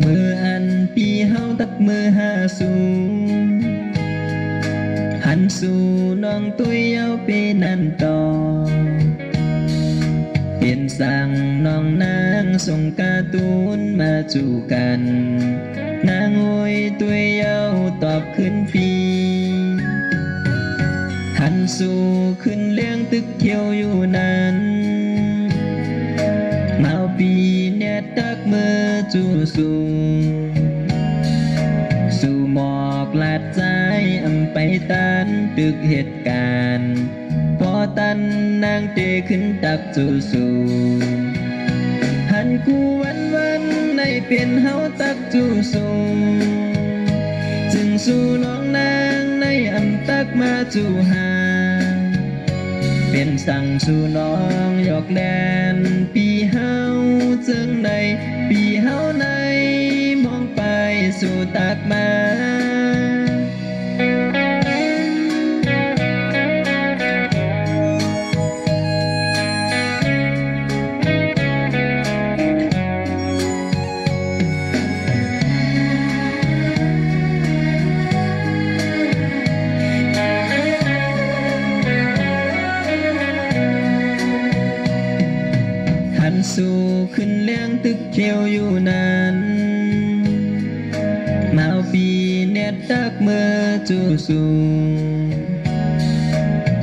มืออันปีเฮาตักมือหาสู่หันสู่น้องตุ้ยเอาไปนั่นต่อเปลี่ยนสั่งน้องนางส่งการ์ตูนมาจูกันนางโอยตุ้ยเอาตอบขึ้นปีหันสู่ขึ้นเลี้ยงตึกเขียวอยู่นั้นมาปีเนี่ยตักมือจูสู่สู่หมอกลาดใจอำไปตันตึกเหตุการณ์พอตันนางเตขึ้นตักจูสู่หันกูวันในเปลี่ยนเฮาตักจูสู่จึงสู่น้องนางในอำตักมาจูหาเป็นสั่งสู่น้องยอกแลนปีเฮาจึงในปีเฮาในมองไปสู่ตักมาหันสู่ขึ้นเลี้ยงตึกเขียวอยู่นั้นมาปีเน็ตตักมือจูสู่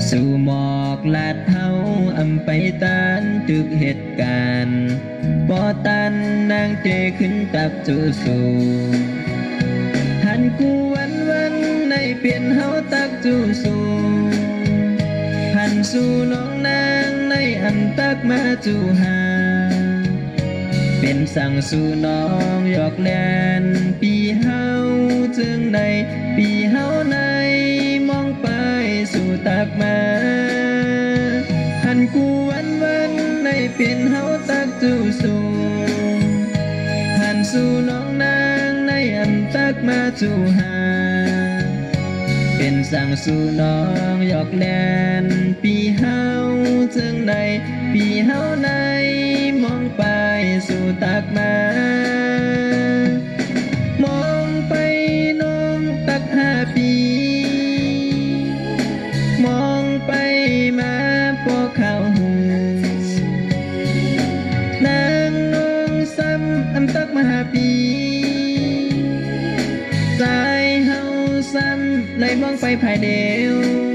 สู่หมอกลาดเฮาอำไปตันตึกเหตุการณ์ปอตันนางเจขึ้นตักจูสู่หันกูวันในเปลี่ยนเฮาตักจูสู่หันสู่น้องนางในอันตักมาจูหาเป็นสั่งสู่น้องยอกแลนปีเฮาจึงในปีเฮาในมองไปสู่ตักมาหันกูวันในเป็นเฮาตักจูสู่หันสู่น้องนางในอันตักมาจูหาเป็นสั่งสู่น้องยอกแลนปีเฮาจึงในปีเฮาในมองไปสู่ตักมามองไปน้องตัก5 ปีมองไปมาพอเข้าหูนางน้องซ้ำอำตักมา5 ปีสายเฮาซ้ำเลยมองไปภายเดียว